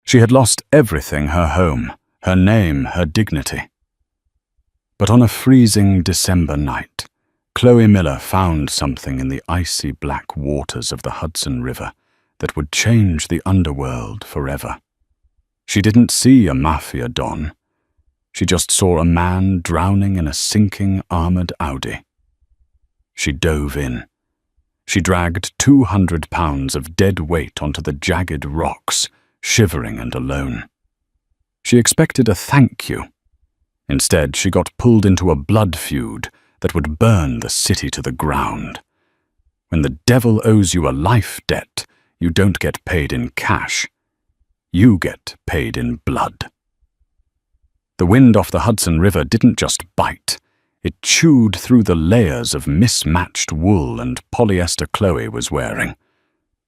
She had lost everything: her home, her name, her dignity. But on a freezing December night, Chloe Miller found something in the icy black waters of the Hudson River that would change the underworld forever. She didn't see a mafia don. She just saw a man drowning in a sinking armored Audi. She dove in. She dragged 200 pounds of dead weight onto the jagged rocks, shivering and alone. She expected a thank you. Instead, she got pulled into a blood feud that would burn the city to the ground. When the devil owes you a life debt, you don't get paid in cash. You get paid in blood. The wind off the Hudson River didn't just bite. It chewed through the layers of mismatched wool and polyester Chloe was wearing.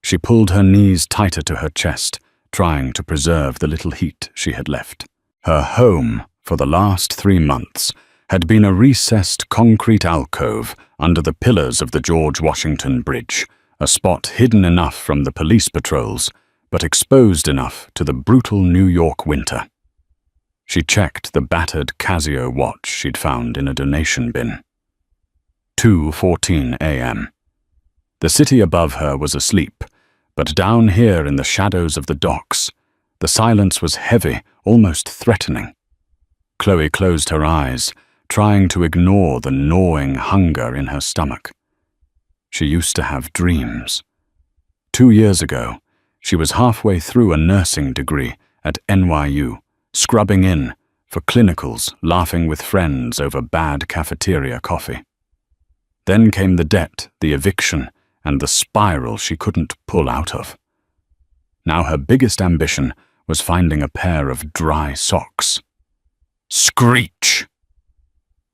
She pulled her knees tighter to her chest, trying to preserve the little heat she had left. Her home, for the last 3 months, had been a recessed concrete alcove under the pillars of the George Washington Bridge, a spot hidden enough from the police patrols, but exposed enough to the brutal New York winter. She checked the battered Casio watch she'd found in a donation bin. 2:14 a.m. The city above her was asleep, but down here in the shadows of the docks, the silence was heavy, almost threatening. Chloe closed her eyes, trying to ignore the gnawing hunger in her stomach. She used to have dreams. 2 years ago, she was halfway through a nursing degree at NYU, scrubbing in for clinicals, laughing with friends over bad cafeteria coffee. Then came the debt, the eviction, and the spiral she couldn't pull out of. Now her biggest ambition was finding a pair of dry socks. Screech!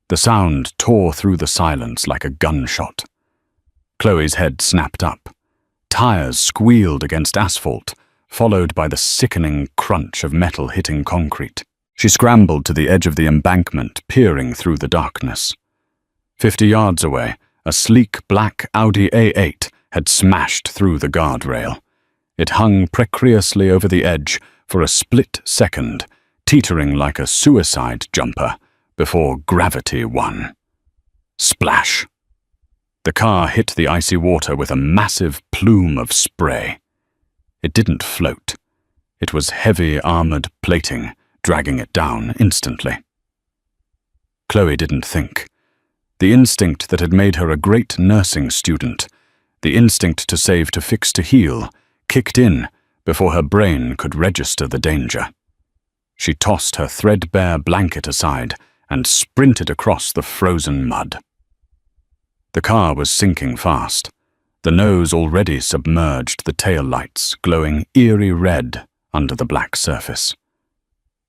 The sound tore through the silence like a gunshot. Chloe's head snapped up. Tires squealed against asphalt, followed by the sickening crunch of metal hitting concrete. She scrambled to the edge of the embankment, peering through the darkness. 50 yards away, a sleek black Audi A8 had smashed through the guardrail. It hung precariously over the edge for a split second, teetering like a suicide jumper, before gravity won. Splash! The car hit the icy water with a massive plume of spray. It didn't float. It was heavy armored plating, dragging it down instantly. Chloe didn't think. The instinct that had made her a great nursing student, the instinct to save to fix to heal, kicked in before her brain could register the danger. She tossed her threadbare blanket aside and sprinted across the frozen mud. The car was sinking fast. The nose already submerged, the taillights glowing eerie red under the black surface.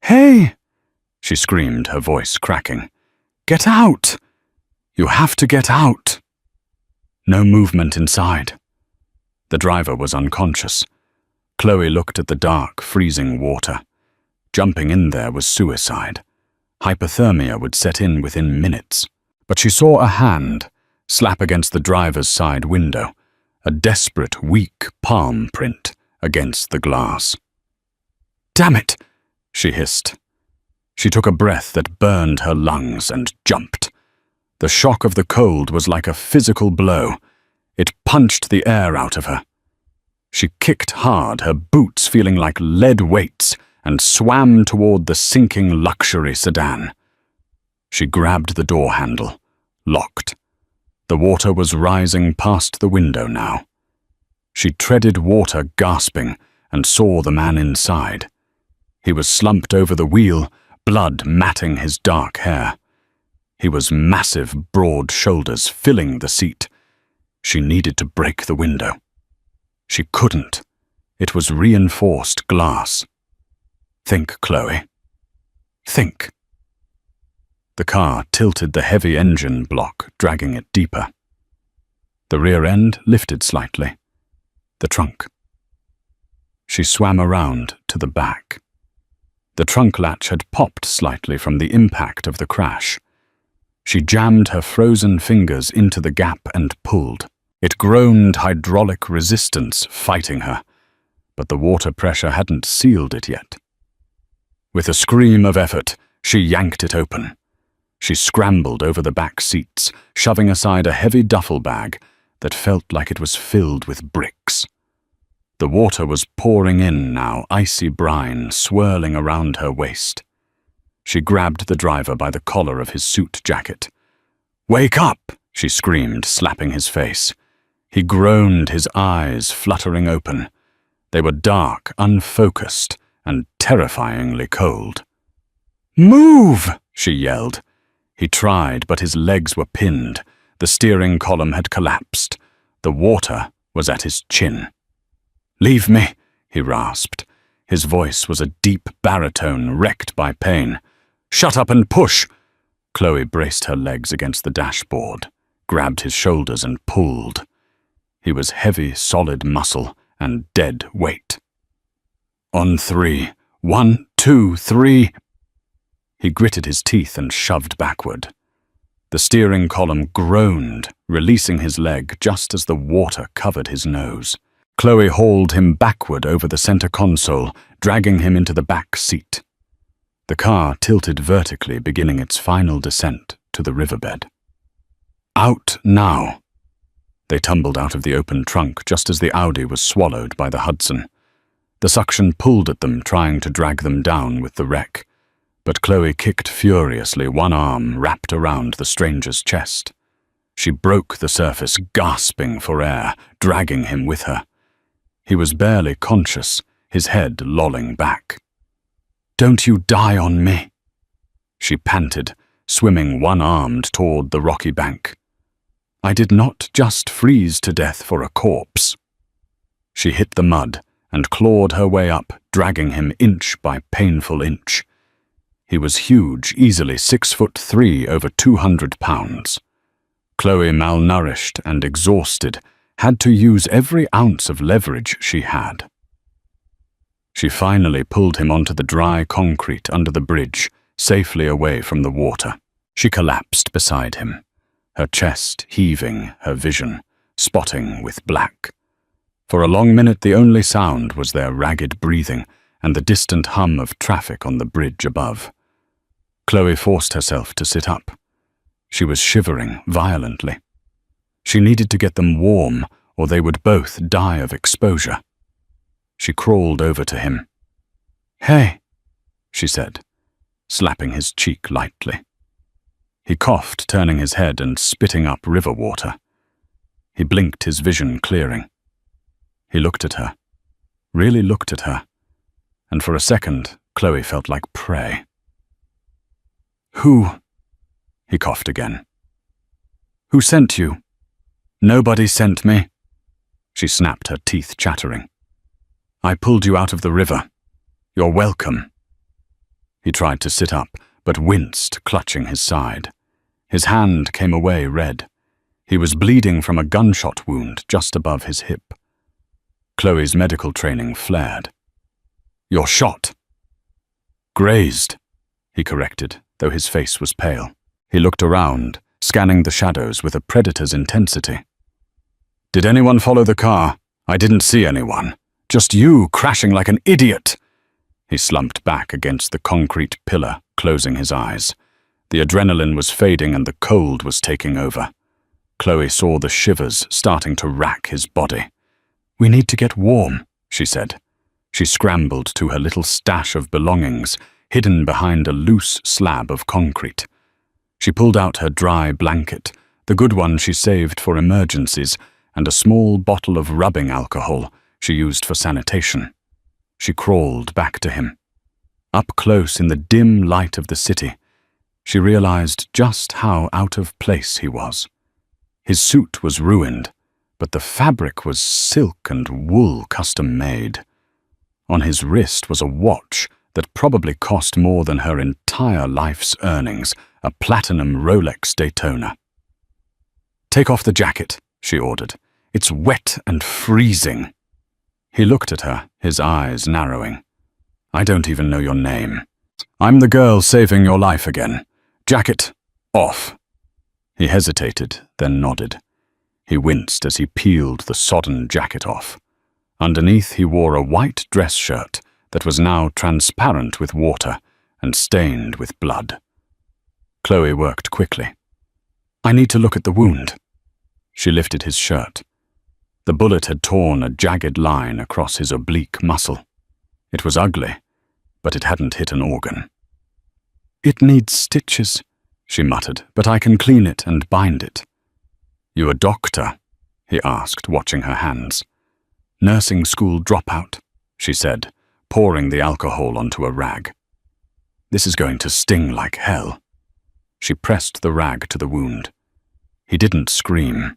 "Hey!" she screamed, her voice cracking. "Get out! You have to get out!" No movement inside. The driver was unconscious. Chloe looked at the dark, freezing water. Jumping in there was suicide. Hypothermia would set in within minutes. But she saw a hand slap against the driver's side window, a desperate, weak palm print against the glass. "Damn it!" she hissed. She took a breath that burned her lungs and jumped. The shock of the cold was like a physical blow. It punched the air out of her. She kicked hard, her boots feeling like lead weights, and swam toward the sinking luxury sedan. She grabbed the door handle, locked. The water was rising past the window now. She treaded water, gasping, and saw the man inside. He was slumped over the wheel, blood matting his dark hair. He was massive, broad shoulders filling the seat. She needed to break the window. She couldn't. It was reinforced glass. Think, Chloe. Think. The car tilted the heavy engine block, dragging it deeper. The rear end lifted slightly. The trunk. She swam around to the back. The trunk latch had popped slightly from the impact of the crash. She jammed her frozen fingers into the gap and pulled. It groaned hydraulic resistance fighting her, but the water pressure hadn't sealed it yet. With a scream of effort, she yanked it open. She scrambled over the back seats, shoving aside a heavy duffel bag that felt like it was filled with bricks. The water was pouring in now, icy brine swirling around her waist. She grabbed the driver by the collar of his suit jacket. "Wake up!" she screamed, slapping his face. He groaned, his eyes fluttering open. They were dark, unfocused, and terrifyingly cold. "Move!" she yelled. He tried, but his legs were pinned. The steering column had collapsed. The water was at his chin. "Leave me," he rasped. His voice was a deep baritone wrecked by pain. "Shut up and push!" Chloe braced her legs against the dashboard, grabbed his shoulders and pulled. He was heavy, solid muscle and dead weight. "On 3. 1, 2, 3. He gritted his teeth and shoved backward. The steering column groaned, releasing his leg just as the water covered his nose. Chloe hauled him backward over the center console, dragging him into the back seat. The car tilted vertically, beginning its final descent to the riverbed. "Out now!" They tumbled out of the open trunk just as the Audi was swallowed by the Hudson. The suction pulled at them, trying to drag them down with the wreck. But Chloe kicked furiously, one arm wrapped around the stranger's chest. She broke the surface, gasping for air, dragging him with her. He was barely conscious, his head lolling back. "Don't you die on me!" She panted, swimming one-armed toward the rocky bank. "I did not just freeze to death for a corpse." She hit the mud and clawed her way up, dragging him inch by painful inch. He was huge, easily 6'3", over 200 pounds. Chloe, malnourished and exhausted, had to use every ounce of leverage she had. She finally pulled him onto the dry concrete under the bridge, safely away from the water. She collapsed beside him, her chest heaving, her vision spotting with black. For a long minute the only sound was their ragged breathing and the distant hum of traffic on the bridge above. Chloe forced herself to sit up. She was shivering violently. She needed to get them warm, or they would both die of exposure. She crawled over to him. "Hey," she said, slapping his cheek lightly. He coughed, turning his head and spitting up river water. He blinked, his vision clearing. He looked at her, really looked at her, and for a second, Chloe felt like prey. "Who?" He coughed again. "Who sent you?" "Nobody sent me." She snapped, her teeth chattering. "I pulled you out of the river. You're welcome." He tried to sit up, but winced, clutching his side. His hand came away red. He was bleeding from a gunshot wound just above his hip. Chloe's medical training flared. "You're shot." "Grazed," he corrected, though his face was pale. He looked around, scanning the shadows with a predator's intensity. "Did anyone follow the car? I didn't see anyone. Just you crashing like an idiot." He slumped back against the concrete pillar, closing his eyes. The adrenaline was fading and the cold was taking over. Chloe saw the shivers starting to rack his body. "We need to get warm," she said. She scrambled to her little stash of belongings, hidden behind a loose slab of concrete. She pulled out her dry blanket, the good one she saved for emergencies, and a small bottle of rubbing alcohol she used for sanitation. She crawled back to him. Up close in the dim light of the city, she realized just how out of place he was. His suit was ruined, but the fabric was silk and wool custom-made. On his wrist was a watch that probably cost more than her entire life's earnings, a platinum Rolex Daytona. "Take off the jacket," she ordered. "It's wet and freezing." He looked at her, his eyes narrowing. "I don't even know your name." "I'm the girl saving your life again. Jacket off." He hesitated, then nodded. He winced as he peeled the sodden jacket off. Underneath he wore a white dress shirt that was now transparent with water and stained with blood. Chloe worked quickly. "I need to look at the wound." She lifted his shirt. The bullet had torn a jagged line across his oblique muscle. It was ugly, but it hadn't hit an organ. "It needs stitches," she muttered, "but I can clean it and bind it." "You a doctor?" he asked, watching her hands. "Nursing school dropout," she said, pouring the alcohol onto a rag. "This is going to sting like hell." She pressed the rag to the wound. He didn't scream.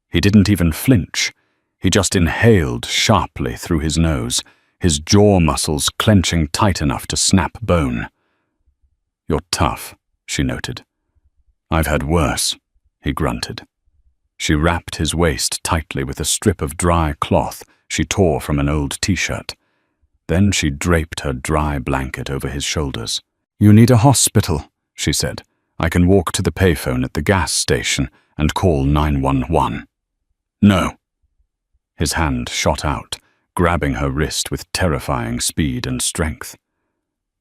He didn't even flinch. He just inhaled sharply through his nose, his jaw muscles clenching tight enough to snap bone. "You're tough," she noted. "I've had worse," he grunted. She wrapped his waist tightly with a strip of dry cloth she tore from an old t-shirt. Then she draped her dry blanket over his shoulders. "You need a hospital," she said. "I can walk to the payphone at the gas station and call 911. "No." His hand shot out, grabbing her wrist with terrifying speed and strength.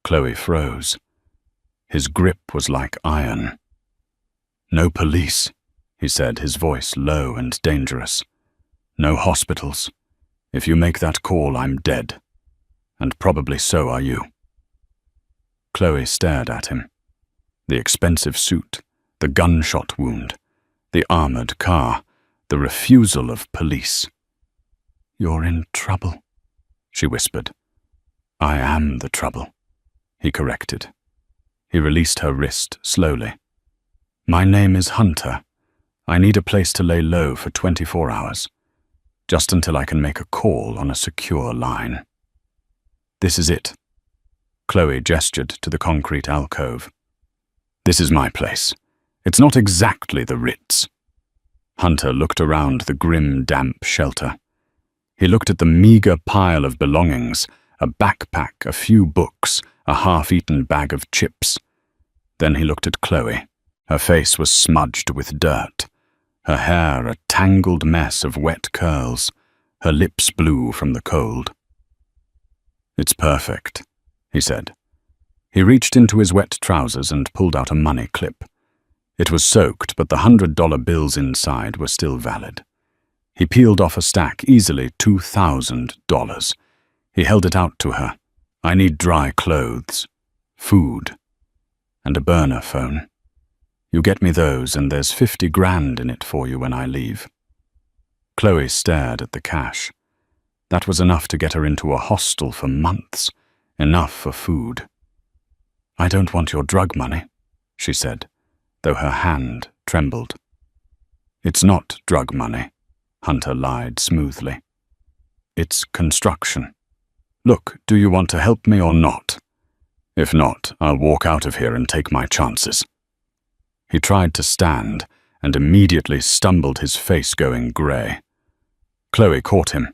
Chloe froze. His grip was like iron. "No police," he said, his voice low and dangerous. "No hospitals. If you make that call, I'm dead. And probably so are you." Chloe stared at him. The expensive suit, the gunshot wound, the armored car, the refusal of police. "You're in trouble," she whispered. "I am the trouble," he corrected. He released her wrist slowly. "My name is Hunter. I need a place to lay low for 24 hours, just until I can make a call on a secure line. This is it." Chloe gestured to the concrete alcove. "This is my place. It's not exactly the Ritz." Hunter looked around the grim, damp shelter. He looked at the meager pile of belongings, a backpack, a few books, a half-eaten bag of chips. Then he looked at Chloe. Her face was smudged with dirt, her hair a tangled mess of wet curls, her lips blue from the cold. "It's perfect," he said. He reached into his wet trousers and pulled out a money clip. It was soaked, but the $100 bills inside were still valid. He peeled off a stack, easily $2,000. He held it out to her. "I need dry clothes, food, and a burner phone. You get me those, and there's 50 grand in it for you when I leave." Chloe stared at the cash. That was enough to get her into a hostel for months, enough for food. "I don't want your drug money," she said, though her hand trembled. "It's not drug money," Hunter lied smoothly. "It's construction. Look, do you want to help me or not? If not, I'll walk out of here and take my chances." He tried to stand and immediately stumbled, his face going grey. Chloe caught him.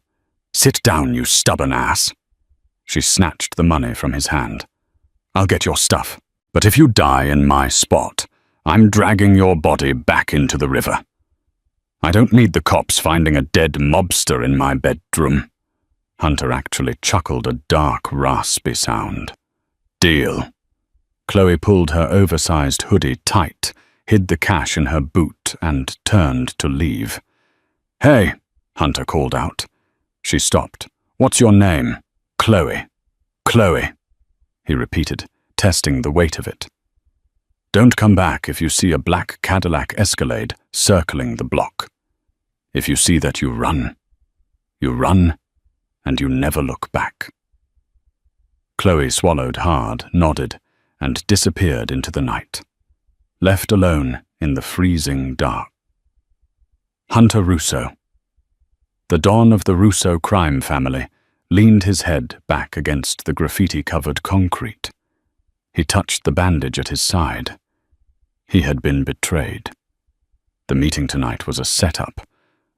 "Sit down, you stubborn ass." She snatched the money from his hand. "I'll get your stuff, but if you die in my spot, I'm dragging your body back into the river. I don't need the cops finding a dead mobster in my bedroom." Hunter actually chuckled a dark, raspy sound. "Deal." Chloe pulled her oversized hoodie tight, hid the cash in her boot, and turned to leave. "Hey," Hunter called out. She stopped. "What's your name?" "Chloe." "Chloe," he repeated, testing the weight of it. "Don't come back if you see a black Cadillac Escalade circling the block. If you see that, you run. You run, and you never look back." Chloe swallowed hard, nodded, and disappeared into the night, left alone in the freezing dark. Hunter Russo. The Don of the Russo crime family leaned his head back against the graffiti-covered concrete. He touched the bandage at his side. He had been betrayed. The meeting tonight was a setup.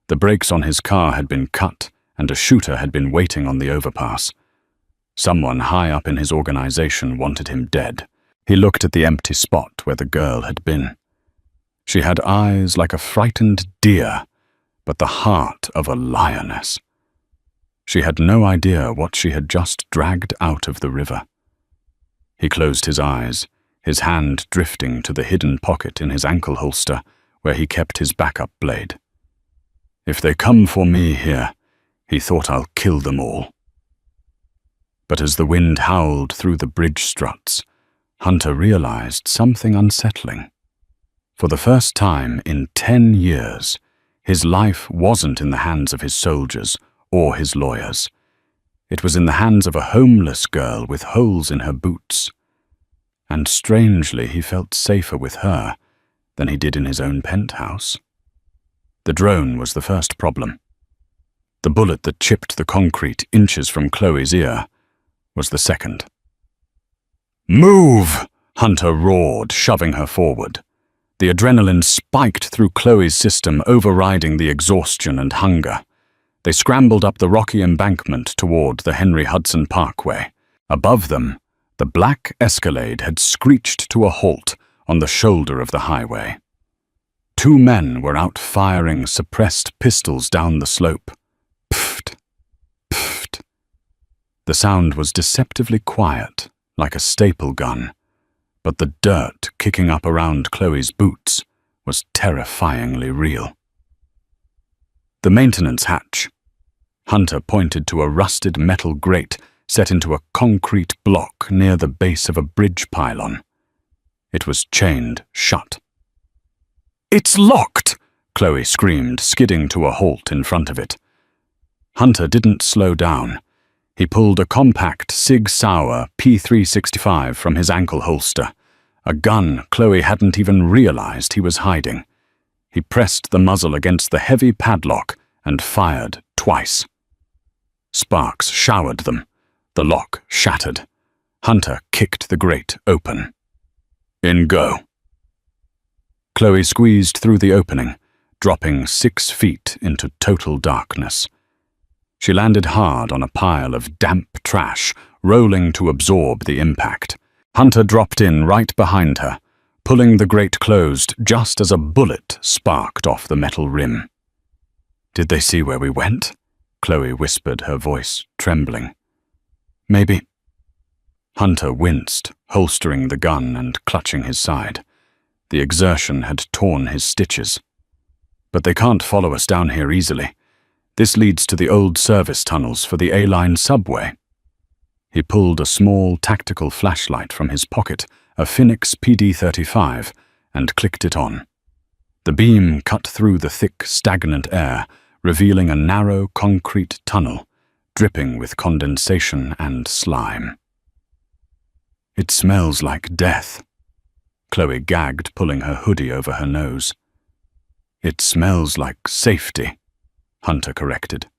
The brakes on his car had been cut, and a shooter had been waiting on the overpass. Someone high up in his organization wanted him dead. He looked at the empty spot where the girl had been. She had eyes like a frightened deer, but the heart of a lioness. She had no idea what she had just dragged out of the river. He closed his eyes, his hand drifting to the hidden pocket in his ankle holster where he kept his backup blade. If they come for me here, he thought, I'll kill them all. But as the wind howled through the bridge struts, Hunter realized something unsettling. For the first time in 10 years, his life wasn't in the hands of his soldiers or his lawyers. It was in the hands of a homeless girl with holes in her boots. And strangely, he felt safer with her than he did in his own penthouse. The drone was the first problem. The bullet that chipped the concrete inches from Chloe's ear was the second. "Move!" Hunter roared, shoving her forward. The adrenaline spiked through Chloe's system, overriding the exhaustion and hunger. They scrambled up the rocky embankment toward the Henry Hudson Parkway. Above them, the black Escalade had screeched to a halt on the shoulder of the highway. 2 men were out firing suppressed pistols down the slope. Pfft, pfft. The sound was deceptively quiet, like a staple gun, but the dirt kicking up around Chloe's boots was terrifyingly real. The maintenance hatch. Hunter pointed to a rusted metal grate set into a concrete block near the base of a bridge pylon. It was chained shut. "It's locked!" Chloe screamed, skidding to a halt in front of it. Hunter didn't slow down. He pulled a compact Sig Sauer P365 from his ankle holster, a gun Chloe hadn't even realized he was hiding. He pressed the muzzle against the heavy padlock and fired twice. Sparks showered them. The lock shattered. Hunter kicked the grate open. "In go." Chloe squeezed through the opening, dropping 6 feet into total darkness. She landed hard on a pile of damp trash, rolling to absorb the impact. Hunter dropped in right behind her, pulling the grate closed just as a bullet sparked off the metal rim. "Did they see where we went?" Chloe whispered, her voice trembling. "Maybe." Hunter winced, holstering the gun and clutching his side. The exertion had torn his stitches. "But they can't follow us down here easily. This leads to the old service tunnels for the A-line subway." He pulled a small tactical flashlight from his pocket, a Phoenix PD-35, and clicked it on. The beam cut through the thick, stagnant air, revealing a narrow concrete tunnel, dripping with condensation and slime. "It smells like death." Chloe gagged, pulling her hoodie over her nose. "It smells like safety," Hunter corrected.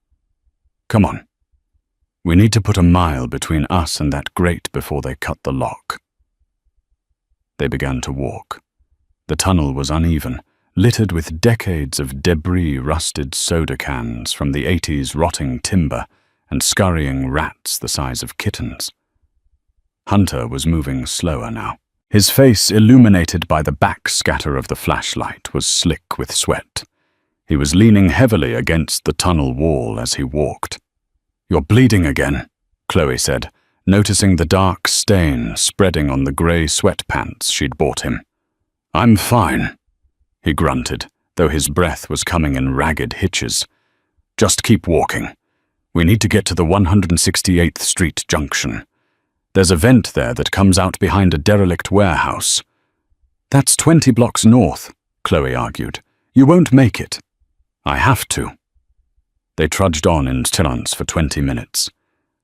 "Come on. We need to put a mile between us and that grate before they cut the lock." They began to walk. The tunnel was uneven, littered with decades of debris-rusted soda cans from the 80s rotting timber and scurrying rats the size of kittens. Hunter was moving slower now. His face, illuminated by the backscatter of the flashlight, was slick with sweat. He was leaning heavily against the tunnel wall as he walked. "You're bleeding again," Chloe said, noticing the dark stain spreading on the grey sweatpants she'd bought him. "I'm fine," he grunted, though his breath was coming in ragged hitches. "Just keep walking. We need to get to the 168th Street junction. There's a vent there that comes out behind a derelict warehouse." "That's 20 blocks north," Chloe argued. "You won't make it." "I have to." They trudged on in silence for 20 minutes.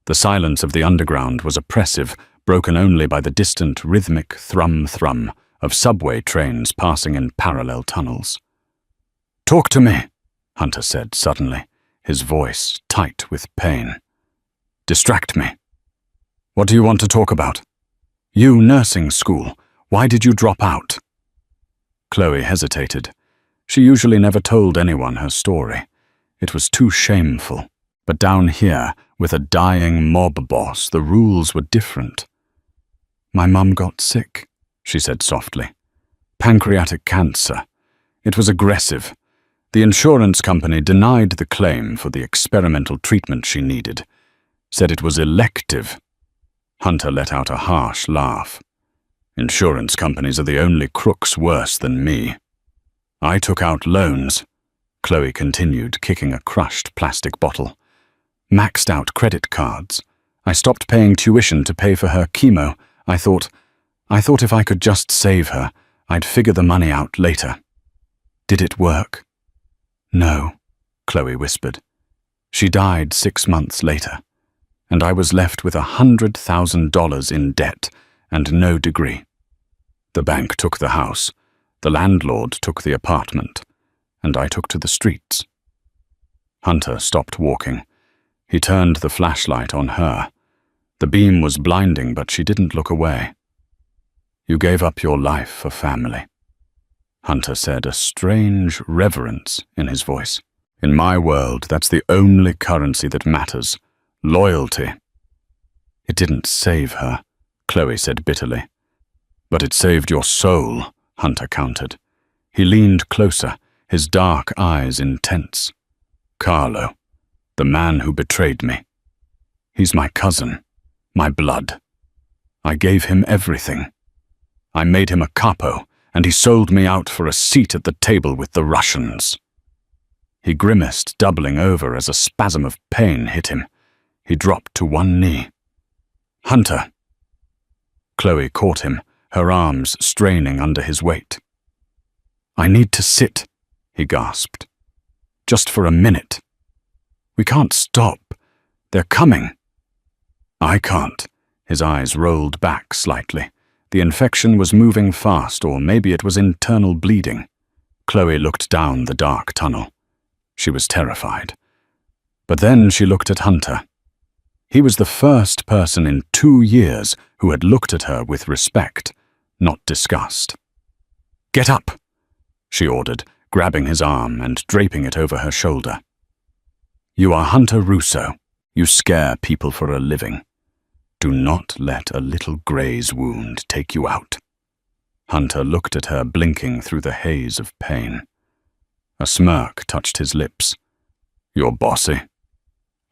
The silence of the underground was oppressive, broken only by the distant rhythmic thrum-thrum of subway trains passing in parallel tunnels. "Talk to me," Hunter said suddenly, his voice tight with pain. "Distract me." "What do you want to talk about?" "You, nursing school. Why did you drop out?" Chloe hesitated. She usually never told anyone her story. It was too shameful. But down here, with a dying mob boss, the rules were different. "My mum got sick," she said softly. "Pancreatic cancer. It was aggressive. The insurance company denied the claim for the experimental treatment she needed, said it was elective. Hunter let out a harsh laugh. Insurance companies are the only crooks worse than me. I took out loans, Chloe continued, kicking a crushed plastic bottle. Maxed out credit cards. I stopped paying tuition to pay for her chemo. I thought if I could just save her, I'd figure the money out later. Did it work? No, Chloe whispered. She died 6 months later, and I was left with $100,000 in debt and no degree. The bank took the house, the landlord took the apartment, and I took to the streets. Hunter stopped walking. He turned the flashlight on her. The beam was blinding, but she didn't look away. You gave up your life for family, Hunter said, a strange reverence in his voice. In my world, that's the only currency that matters. Loyalty. It didn't save her, Chloe said bitterly. But it saved your soul, Hunter countered. He leaned closer, his dark eyes intense. Carlo, the man who betrayed me. He's my cousin, my blood. I gave him everything. I made him a capo, and he sold me out for a seat at the table with the Russians. He grimaced, doubling over as a spasm of pain hit him. He dropped to one knee. Hunter! Chloe caught him, her arms straining under his weight. I need to sit, he gasped. Just for a minute. We can't stop. They're coming. I can't. His eyes rolled back slightly. The infection was moving fast, or maybe it was internal bleeding. Chloe looked down the dark tunnel. She was terrified. But then she looked at Hunter. He was the first person in 2 years who had looked at her with respect, not disgust. Get up, she ordered, grabbing his arm and draping it over her shoulder. You are Hunter Russo. You scare people for a living. Do not let a little graze wound take you out. Hunter looked at her, blinking through the haze of pain. A smirk touched his lips. You're bossy.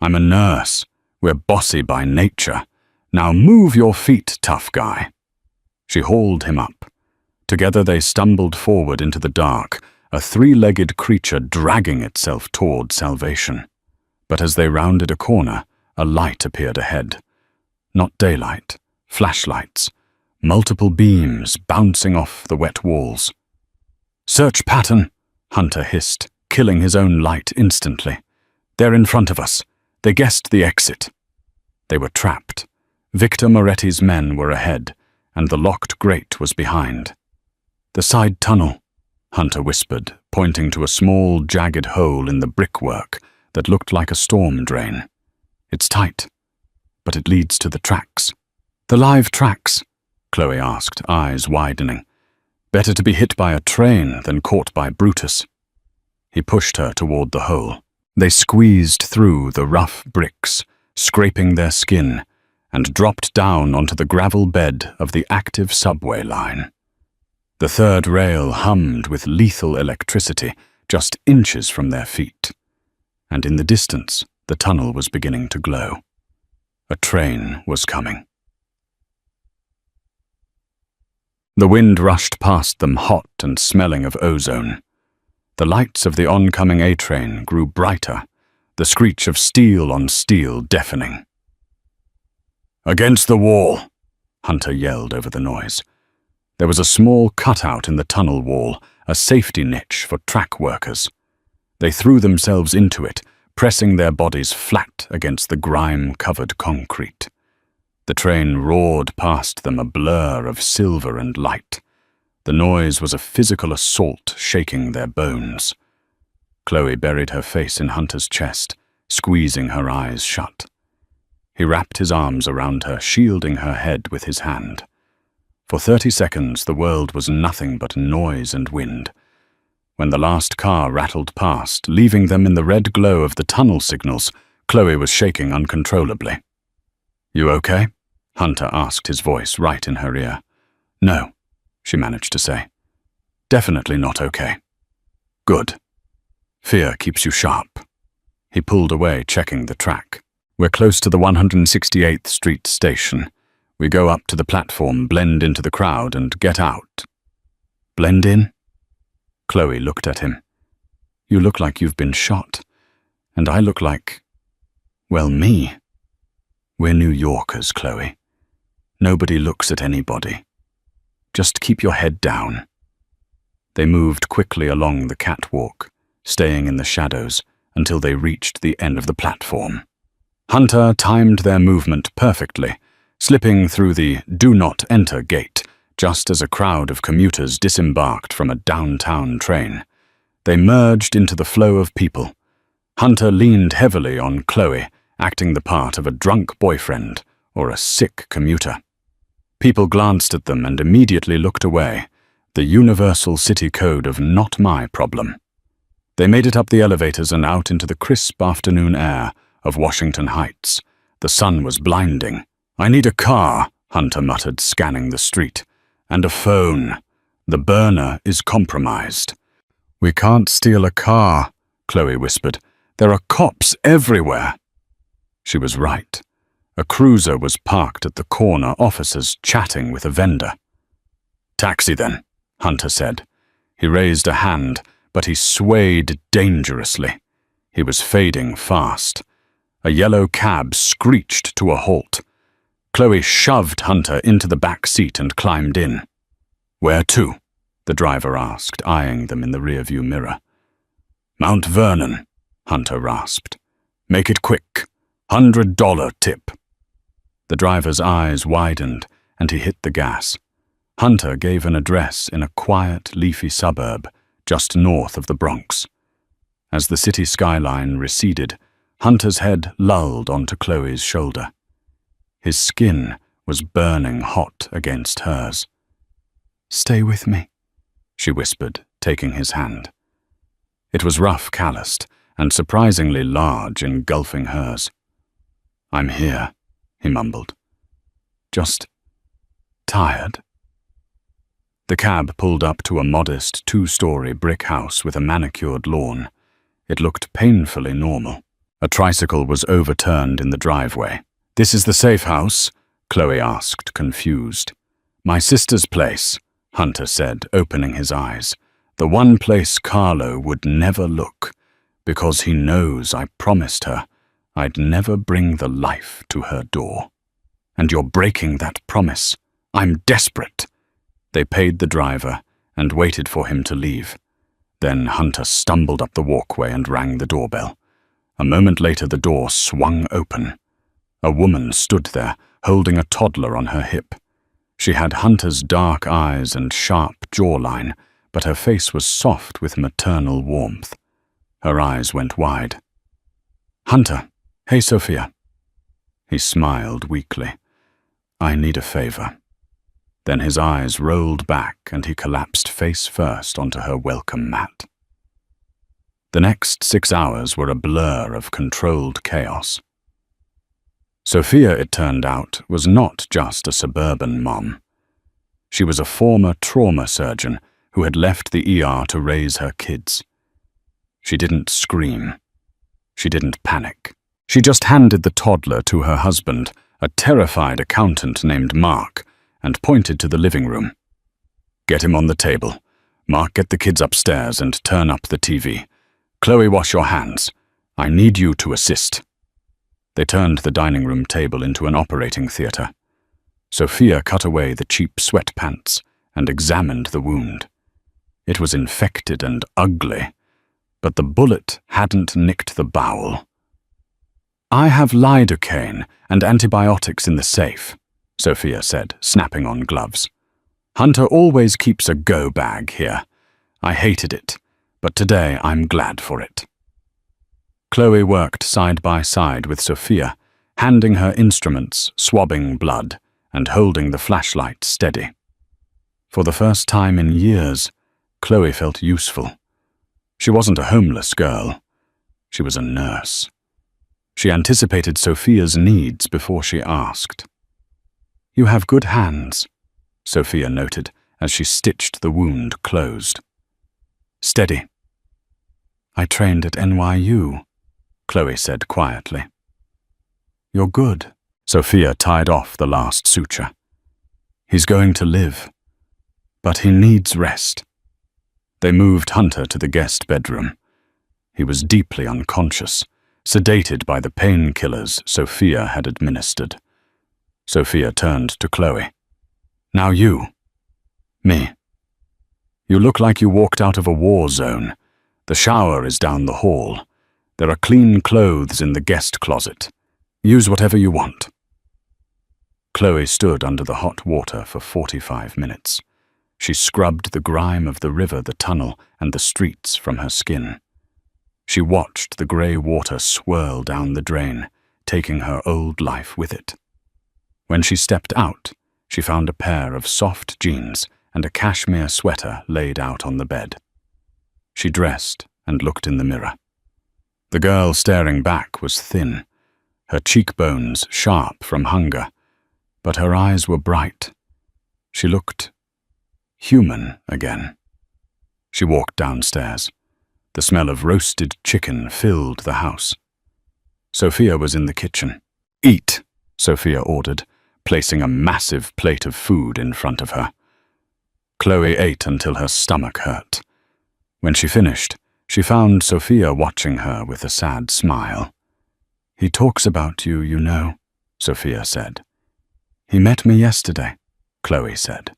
I'm a nurse. We're bossy by nature. Now move your feet, tough guy. She hauled him up. Together they stumbled forward into the dark, a 3-legged creature dragging itself toward salvation. But as they rounded a corner, a light appeared ahead. Not daylight, flashlights, multiple beams bouncing off the wet walls. Search pattern, Hunter hissed, killing his own light instantly. They're in front of us. They guessed the exit. They were trapped. Victor Moretti's men were ahead, and the locked grate was behind. The side tunnel, Hunter whispered, pointing to a small, jagged hole in the brickwork that looked like a storm drain. It's tight, but it leads to the tracks. The live tracks? Chloe asked, eyes widening. Better to be hit by a train than caught by Brutus. He pushed her toward the hole. They squeezed through the rough bricks, scraping their skin, and dropped down onto the gravel bed of the active subway line. The third rail hummed with lethal electricity just inches from their feet, and in the distance the tunnel was beginning to glow. A train was coming. The wind rushed past them, hot and smelling of ozone. The lights of the oncoming A-train grew brighter, the screech of steel on steel deafening. Against the wall, Hunter yelled over the noise. There was a small cutout in the tunnel wall, a safety niche for track workers. They threw themselves into it, pressing their bodies flat against the grime-covered concrete. The train roared past them, a blur of silver and light. The noise was a physical assault shaking their bones. Chloe buried her face in Hunter's chest, squeezing her eyes shut. He wrapped his arms around her, shielding her head with his hand. For 30 seconds, the world was nothing but noise and wind. When the last car rattled past, leaving them in the red glow of the tunnel signals, Chloe was shaking uncontrollably. You okay? Hunter asked, his voice right in her ear. No, she managed to say. Definitely not okay. Good. Fear keeps you sharp. He pulled away, checking the track. We're close to the 168th Street station. We go up to the platform, blend into the crowd, and get out. Blend in? Chloe looked at him. You look like you've been shot. And I look like, well, me. We're New Yorkers, Chloe. Nobody looks at anybody. Just keep your head down. They moved quickly along the catwalk, staying in the shadows until they reached the end of the platform. Hunter timed their movement perfectly, slipping through the "Do Not Enter" gate just as a crowd of commuters disembarked from a downtown train. They merged into the flow of people. Hunter leaned heavily on Chloe, acting the part of a drunk boyfriend or a sick commuter. People glanced at them and immediately looked away, the universal city code of not my problem. They made it up the elevators and out into the crisp afternoon air of Washington Heights. The sun was blinding. I need a car, Hunter muttered, scanning the street. And a phone. The burner is compromised. We can't steal a car, Chloe whispered. There are cops everywhere. She was right. A cruiser was parked at the corner, officers chatting with a vendor. Taxi then, Hunter said. He raised a hand, but he swayed dangerously. He was fading fast. A yellow cab screeched to a halt. Chloe shoved Hunter into the back seat and climbed in. Where to? The driver asked, eyeing them in the rearview mirror. Mount Vernon, Hunter rasped. Make it quick. $100 tip. The driver's eyes widened, and he hit the gas. Hunter gave an address in a quiet, leafy suburb just north of the Bronx. As the city skyline receded, Hunter's head lulled onto Chloe's shoulder. His skin was burning hot against hers. Stay with me, she whispered, taking his hand. It was rough, calloused, and surprisingly large, engulfing hers. I'm here, he mumbled. Just tired. The cab pulled up to a modest two-story brick house with a manicured lawn. It looked painfully normal. A tricycle was overturned in the driveway. This is the safe house? Chloe asked, confused. My sister's place, Hunter said, opening his eyes. The one place Carlo would never look, because he knows I promised her I'd never bring the life to her door. And you're breaking that promise. I'm desperate. They paid the driver and waited for him to leave. Then Hunter stumbled up the walkway and rang the doorbell. A moment later, the door swung open. A woman stood there, holding a toddler on her hip. She had Hunter's dark eyes and sharp jawline, but her face was soft with maternal warmth. Her eyes went wide. Hunter, hey, Sophia. He smiled weakly. I need a favor. Then his eyes rolled back and he collapsed face first onto her welcome mat. The next 6 hours were a blur of controlled chaos. Sophia, it turned out, was not just a suburban mom. She was a former trauma surgeon who had left the ER to raise her kids. She didn't scream. She didn't panic. She just handed the toddler to her husband, a terrified accountant named Mark, and pointed to the living room. Get him on the table. Mark, get the kids upstairs and turn up the TV. Chloe, wash your hands. I need you to assist. They turned the dining room table into an operating theater. Sophia cut away the cheap sweatpants and examined the wound. It was infected and ugly, but the bullet hadn't nicked the bowel. I have lidocaine and antibiotics in the safe, Sophia said, snapping on gloves. Hunter always keeps a go bag here. I hated it, but today I'm glad for it. Chloe worked side by side with Sophia, handing her instruments, swabbing blood, and holding the flashlight steady. For the first time in years, Chloe felt useful. She wasn't a homeless girl. She was a nurse. She anticipated Sophia's needs before she asked. You have good hands, Sophia noted as she stitched the wound closed. Steady. I trained at NYU, Chloe said quietly. You're good. Sophia tied off the last suture. He's going to live, but he needs rest. They moved Hunter to the guest bedroom. He was deeply unconscious, sedated by the painkillers Sophia had administered. Sophia turned to Chloe. Now you. Me. You look like you walked out of a war zone. The shower is down the hall. There are clean clothes in the guest closet. Use whatever you want. Chloe stood under the hot water for 45 minutes. She scrubbed the grime of the river, the tunnel, and the streets from her skin. She watched the grey water swirl down the drain, taking her old life with it. When she stepped out, she found a pair of soft jeans and a cashmere sweater laid out on the bed. She dressed and looked in the mirror. The girl staring back was thin, her cheekbones sharp from hunger, but her eyes were bright. She looked human again. She walked downstairs. The smell of roasted chicken filled the house. Sophia was in the kitchen. Eat, Sophia ordered, placing a massive plate of food in front of her. Chloe ate until her stomach hurt. When she finished, she found Sophia watching her with a sad smile. He talks about you, you know, Sophia said. He met me yesterday, Chloe said.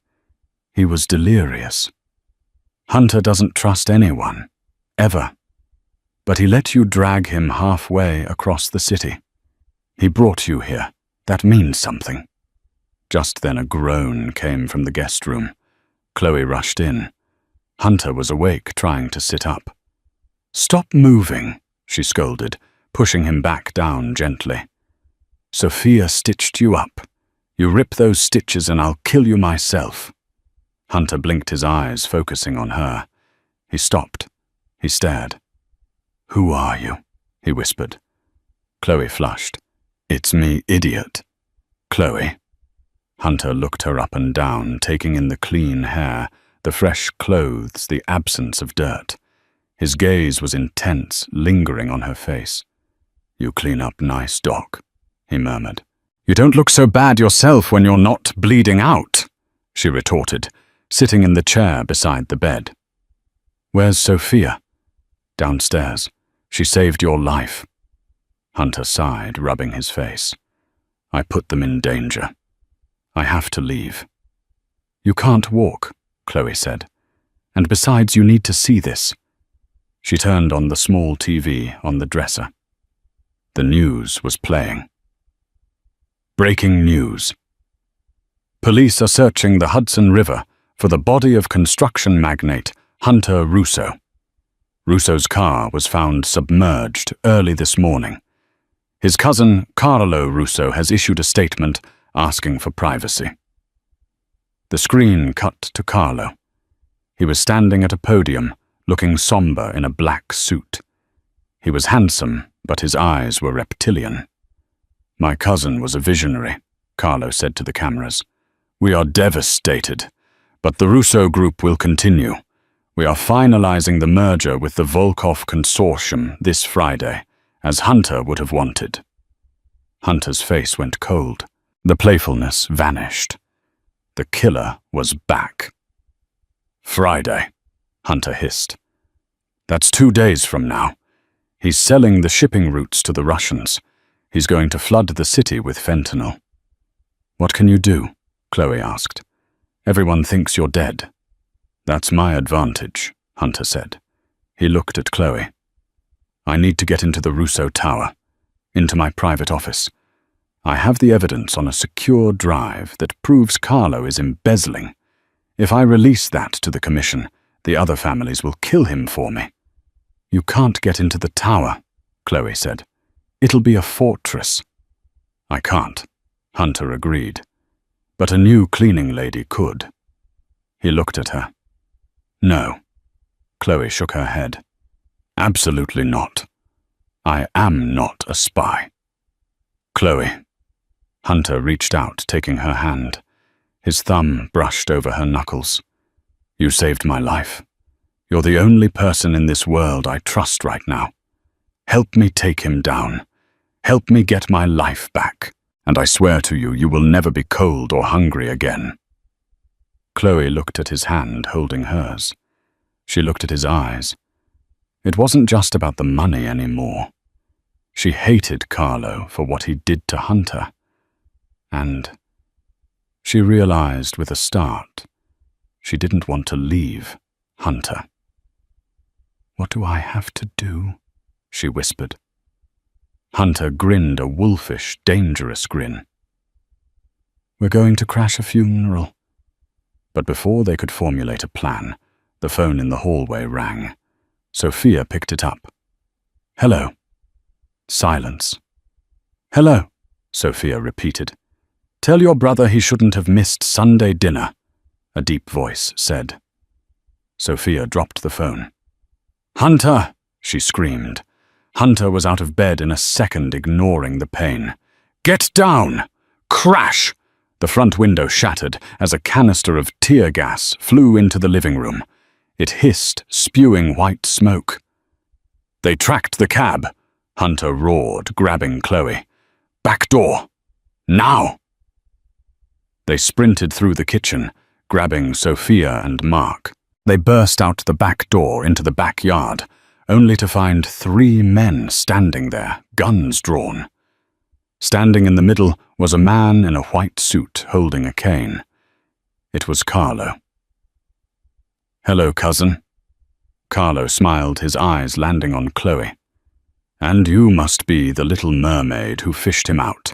He was delirious. Hunter doesn't trust anyone, ever. But he let you drag him halfway across the city. He brought you here. That means something. Just then a groan came from the guest room. Chloe rushed in. Hunter was awake, trying to sit up. Stop moving, she scolded, pushing him back down gently. Sophia stitched you up. You rip those stitches and I'll kill you myself. Hunter blinked his eyes, focusing on her. He stopped. He stared. Who are you? He whispered. Chloe flushed. It's me, idiot. Chloe. Hunter looked her up and down, taking in the clean hair, the fresh clothes, the absence of dirt. His gaze was intense, lingering on her face. You clean up nice, Doc, he murmured. You don't look so bad yourself when you're not bleeding out, she retorted, sitting in the chair beside the bed. Where's Sophia? Downstairs. She saved your life. Hunter sighed, rubbing his face. I put them in danger. I have to leave. You can't walk, Chloe said. And besides, you need to see this. She turned on the small TV on the dresser. The news was playing. Breaking news. Police are searching the Hudson River for the body of construction magnate Hunter Russo. Russo's car was found submerged early this morning. His cousin, Carlo Russo, has issued a statement asking for privacy. The screen cut to Carlo. He was standing at a podium, looking somber in a black suit. He was handsome, but his eyes were reptilian. My cousin was a visionary, Carlo said to the cameras. We are devastated, but the Russo group will continue. We are finalizing the merger with the Volkov Consortium this Friday, as Hunter would have wanted. Hunter's face went cold. The playfulness vanished. The killer was back. Friday, Hunter hissed. That's 2 days from now. He's selling the shipping routes to the Russians. He's going to flood the city with fentanyl. What can you do? Chloe asked. Everyone thinks you're dead. That's my advantage, Hunter said. He looked at Chloe. I need to get into the Russo Tower, into my private office. I have the evidence on a secure drive that proves Carlo is embezzling. If I release that to the commission, the other families will kill him for me. You can't get into the tower, Chloe said. It'll be a fortress. I can't, Hunter agreed. But a new cleaning lady could. He looked at her. No. Chloe shook her head. Absolutely not. I am not a spy. Chloe. Hunter reached out, taking her hand. His thumb brushed over her knuckles. You saved my life. You're the only person in this world I trust right now. Help me take him down. Help me get my life back. And I swear to you, you will never be cold or hungry again." Chloe looked at his hand holding hers. She looked at his eyes. It wasn't just about the money anymore. She hated Carlo for what he did to Hunter. And she realized with a start, she didn't want to leave Hunter. "What do I have to do?" she whispered. Hunter grinned a wolfish, dangerous grin. "We're going to crash a funeral." But before they could formulate a plan, the phone in the hallway rang. Sophia picked it up. "Hello." Silence. "Hello," Sophia repeated. "Tell your brother he shouldn't have missed Sunday dinner," a deep voice said. Sophia dropped the phone. "Hunter!" she screamed. Hunter was out of bed in a second, ignoring the pain. "Get down!" Crash! The front window shattered as a canister of tear gas flew into the living room. It hissed, spewing white smoke. "They tracked the cab," Hunter roared, grabbing Chloe. "Back door! Now!" They sprinted through the kitchen, grabbing Sophia and Mark. They burst out the back door into the backyard, only to find 3 men standing there, guns drawn. Standing in the middle was a man in a white suit holding a cane. It was Carlo. "Hello, cousin." Carlo smiled, his eyes landing on Chloe. "And you must be the little mermaid who fished him out.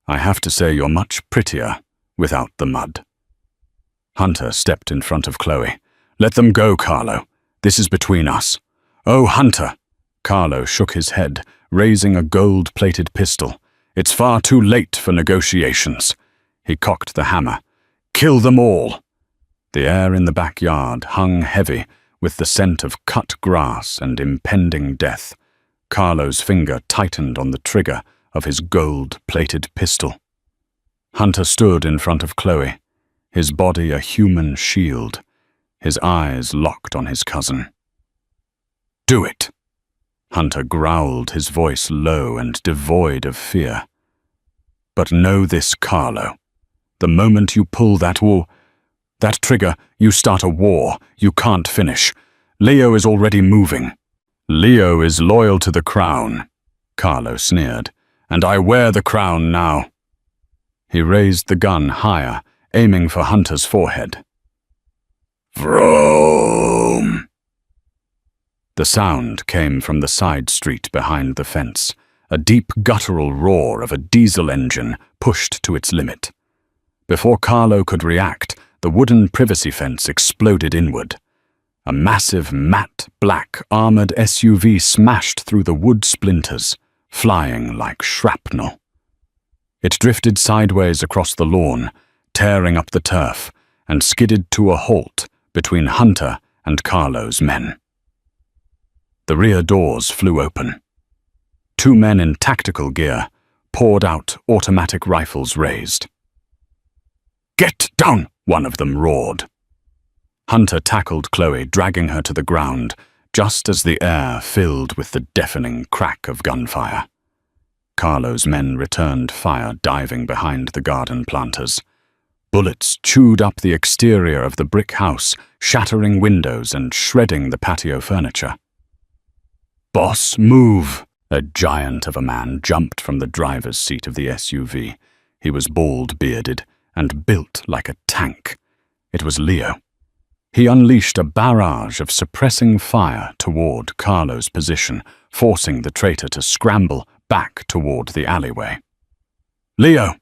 I have to say you're much prettier without the mud." Hunter stepped in front of Chloe. "Let them go, Carlo. This is between us." "Oh, Hunter!" Carlo shook his head, raising a gold-plated pistol. "It's far too late for negotiations." He cocked the hammer. "Kill them all!" The air in the backyard hung heavy with the scent of cut grass and impending death. Carlo's finger tightened on the trigger of his gold-plated pistol. Hunter stood in front of Chloe, his body a human shield, his eyes locked on his cousin. "Do it!" Hunter growled, his voice low and devoid of fear. "But know this, Carlo. The moment you pull that trigger, you start a war you can't finish. Leo is already moving." "Leo is loyal to the crown," Carlo sneered, "and I wear the crown now." He raised the gun higher, aiming for Hunter's forehead. Vroom! The sound came from the side street behind the fence, a deep guttural roar of a diesel engine pushed to its limit. Before Carlo could react, the wooden privacy fence exploded inward. A massive, matte black armored SUV smashed through the wood splinters, flying like shrapnel. It drifted sideways across the lawn, tearing up the turf, and skidded to a halt between Hunter and Carlo's men. The rear doors flew open. 2 men in tactical gear poured out, automatic rifles raised. "Get down!" one of them roared. Hunter tackled Chloe, dragging her to the ground, just as the air filled with the deafening crack of gunfire. Carlo's men returned fire, diving behind the garden planters. Bullets chewed up the exterior of the brick house, shattering windows and shredding the patio furniture. "Boss, move!" A giant of a man jumped from the driver's seat of the SUV. He was bald-bearded and built like a tank. It was Leo. He unleashed a barrage of suppressing fire toward Carlo's position, forcing the traitor to scramble back toward the alleyway. "Leo!"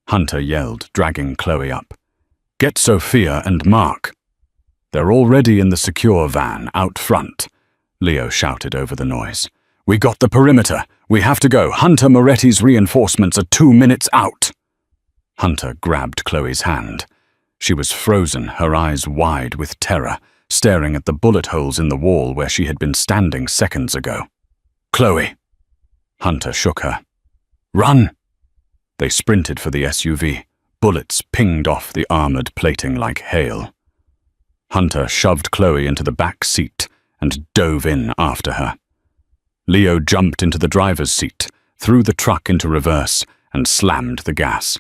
Hunter yelled, dragging Chloe up. "Get Sophia and Mark." "They're already in the secure van out front," Leo shouted over the noise. "We got the perimeter. We have to go. Hunter Moretti's reinforcements are 2 minutes out." Hunter grabbed Chloe's hand. She was frozen, her eyes wide with terror, staring at the bullet holes in the wall where she had been standing seconds ago. "Chloe!" Hunter shook her. "Run!" They sprinted for the SUV. Bullets pinged off the armored plating like hail. Hunter shoved Chloe into the back seat and dove in after her. Leo jumped into the driver's seat, threw the truck into reverse, and slammed the gas.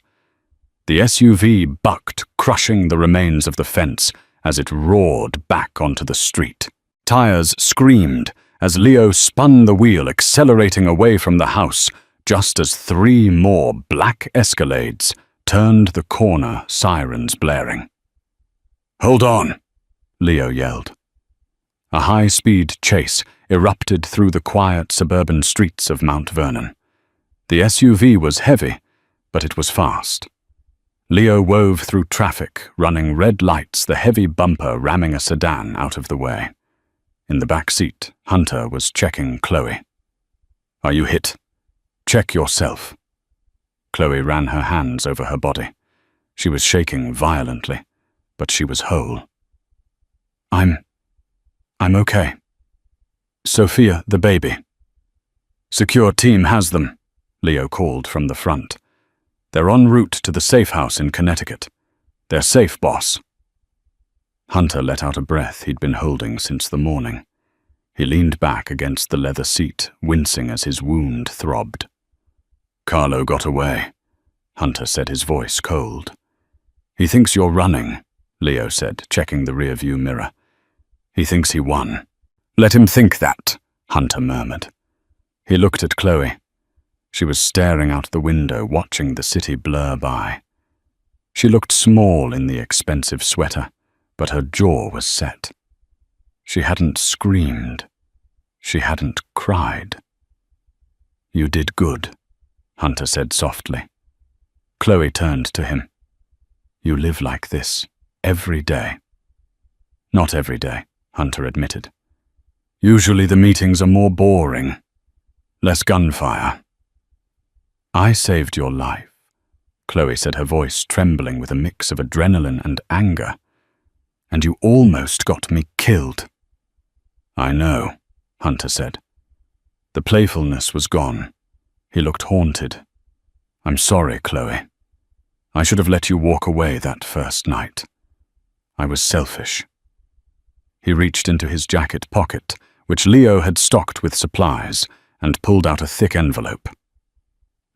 The SUV bucked, crushing the remains of the fence as it roared back onto the street. Tires screamed as Leo spun the wheel, accelerating away from the house, just as 3 more black Escalades turned the corner, sirens blaring. "Hold on!" Leo yelled. A high-speed chase erupted through the quiet suburban streets of Mount Vernon. The SUV was heavy, but it was fast. Leo wove through traffic, running red lights, the heavy bumper ramming a sedan out of the way. In the back seat, Hunter was checking Chloe. "Are you hit? Check yourself." Chloe ran her hands over her body. She was shaking violently, but she was whole. I'm okay. Sophia, the baby." "Secure team has them," Leo called from the front. "They're en route to the safe house in Connecticut. They're safe, boss." Hunter let out a breath he'd been holding since the morning. He leaned back against the leather seat, wincing as his wound throbbed. "Carlo got away," Hunter said, his voice cold. "He thinks you're running," Leo said, checking the rearview mirror. "He thinks he won." "Let him think that," Hunter murmured. He looked at Chloe. She was staring out the window, watching the city blur by. She looked small in the expensive sweater, but her jaw was set. She hadn't screamed. She hadn't cried. "You did good," Hunter said softly. Chloe turned to him. "You live like this, every day." "Not every day," Hunter admitted. "Usually the meetings are more boring. Less gunfire." "I saved your life," Chloe said, her voice trembling with a mix of adrenaline and anger. "And you almost got me killed." "I know," Hunter said. The playfulness was gone. He looked haunted. "I'm sorry, Chloe. I should have let you walk away that first night. I was selfish." He reached into his jacket pocket, which Leo had stocked with supplies, and pulled out a thick envelope.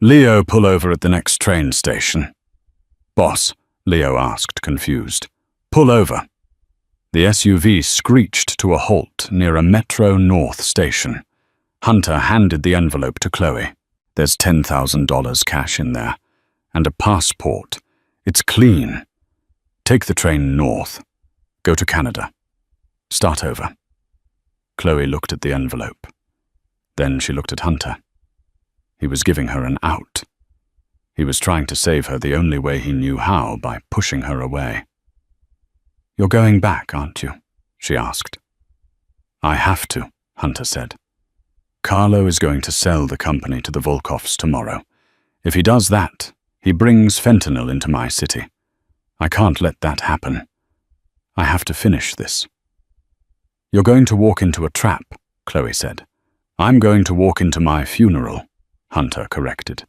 "Leo, pull over at the next train station." "Boss," Leo asked, confused. "Pull over." The SUV screeched to a halt near a Metro North station. Hunter handed the envelope to Chloe. "There's $10,000 cash in there, and a passport. It's clean. Take the train north. Go to Canada. Start over." Chloe looked at the envelope. Then she looked at Hunter. He was giving her an out. He was trying to save her the only way he knew how, by pushing her away. "You're going back, aren't you?" she asked. "I have to," Hunter said. "Carlo is going to sell the company to the Volkoffs tomorrow. If he does that, he brings fentanyl into my city. I can't let that happen. I have to finish this." "You're going to walk into a trap," Chloe said. "I'm going to walk into my funeral," Hunter corrected.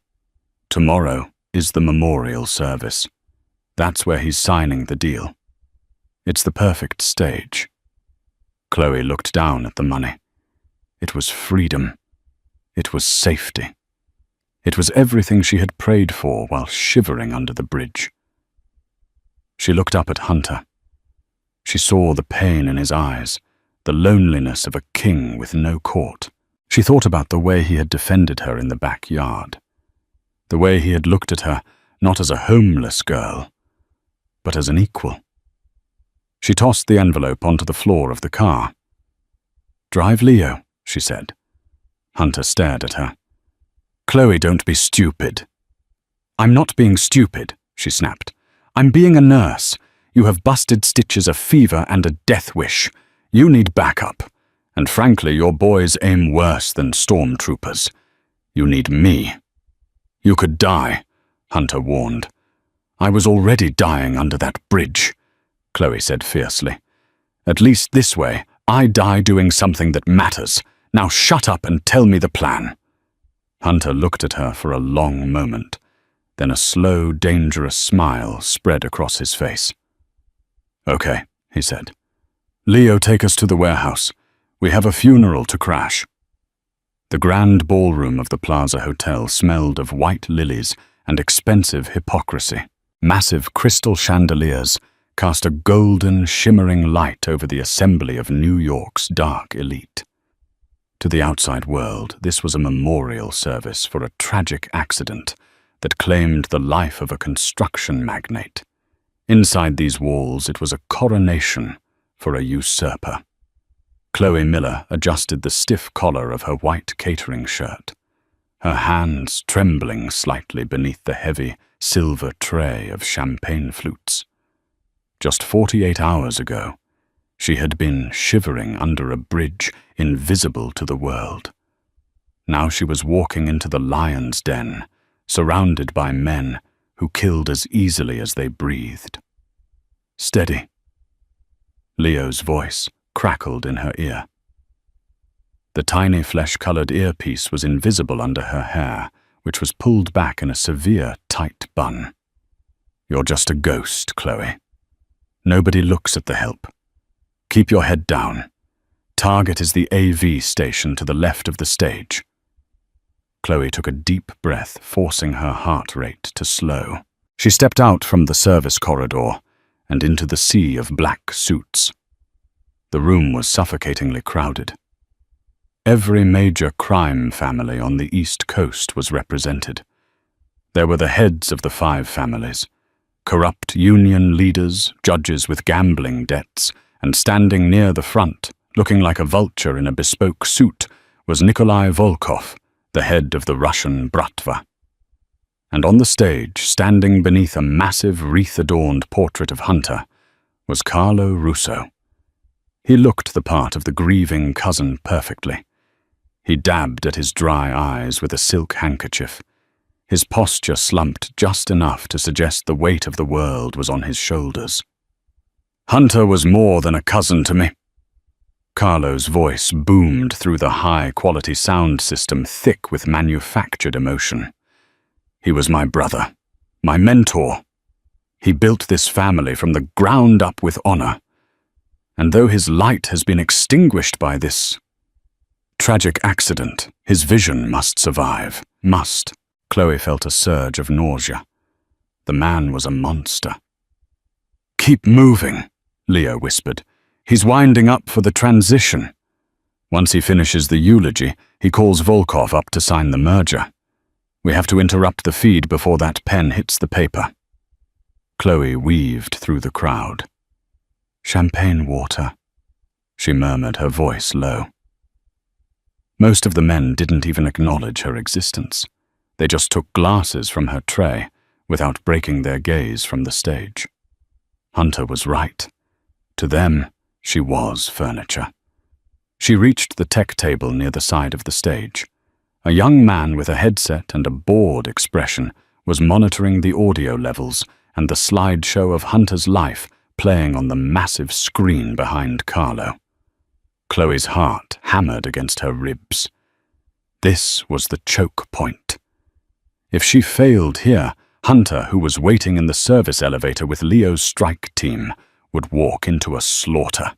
"Tomorrow is the memorial service. That's where he's signing the deal. It's the perfect stage." Chloe looked down at the money. It was freedom. It was safety. It was everything she had prayed for while shivering under the bridge. She looked up at Hunter. She saw the pain in his eyes, the loneliness of a king with no court. She thought about the way he had defended her in the backyard, the way he had looked at her not as a homeless girl, but as an equal. She tossed the envelope onto the floor of the car. "Drive Leo," she said. Hunter stared at her. "Chloe, don't be stupid." "I'm not being stupid," she snapped. "I'm being a nurse. You have busted stitches, a fever, and a death wish. You need backup. And frankly, your boys aim worse than stormtroopers. You need me." "You could die," Hunter warned. "I was already dying under that bridge," Chloe said fiercely. "At least this way, I die doing something that matters. Now shut up and tell me the plan." Hunter looked at her for a long moment. Then a slow, dangerous smile spread across his face. "Okay," he said. Leo, take us to the warehouse. We have a funeral to crash. The grand ballroom of the Plaza Hotel smelled of white lilies and expensive hypocrisy. Massive crystal chandeliers cast a golden, shimmering light over the assembly of New York's dark elite. To the outside world, this was a memorial service for a tragic accident that claimed the life of a construction magnate. Inside these walls, it was a coronation for a usurper. Chloe Miller adjusted the stiff collar of her white catering shirt, her hands trembling slightly beneath the heavy silver tray of champagne flutes. Just 48 hours ago, she had been shivering under a bridge invisible to the world. Now she was walking into the lion's den, surrounded by men who killed as easily as they breathed. Steady. Leo's voice crackled in her ear. The tiny flesh-colored earpiece was invisible under her hair, which was pulled back in a severe, tight bun. You're just a ghost, Chloe. Nobody looks at the help. Keep your head down. Target is the AV station to the left of the stage. Chloe took a deep breath, forcing her heart rate to slow. She stepped out from the service corridor and into the sea of black suits. The room was suffocatingly crowded. Every major crime family on the East Coast was represented. There were the heads of the 5 families, corrupt union leaders, judges with gambling debts, and standing near the front, looking like a vulture in a bespoke suit, was Nikolai Volkov, the head of the Russian Bratva. And on the stage, standing beneath a massive wreath-adorned portrait of Hunter, was Carlo Russo. He looked the part of the grieving cousin perfectly. He dabbed at his dry eyes with a silk handkerchief. His posture slumped just enough to suggest the weight of the world was on his shoulders. Hunter was more than a cousin to me. Carlo's voice boomed through the high-quality sound system thick with manufactured emotion. He was my brother, my mentor. He built this family from the ground up with honor. And though his light has been extinguished by this tragic accident, his vision must survive. Must. Chloe felt a surge of nausea. The man was a monster. Keep moving, Leo whispered. He's winding up for the transition. Once he finishes the eulogy, he calls Volkov up to sign the merger. We have to interrupt the feed before that pen hits the paper. Chloe weaved through the crowd. Champagne water, she murmured, her voice low. Most of the men didn't even acknowledge her existence. They just took glasses from her tray without breaking their gaze from the stage. Hunter was right. To them, she was furniture. She reached the tech table near the side of the stage. A young man with a headset and a bored expression was monitoring the audio levels and the slideshow of Hunter's life playing on the massive screen behind Carlo. Chloe's heart hammered against her ribs. This was the choke point. If she failed here, Hunter, who was waiting in the service elevator with Leo's strike team, would walk into a slaughter.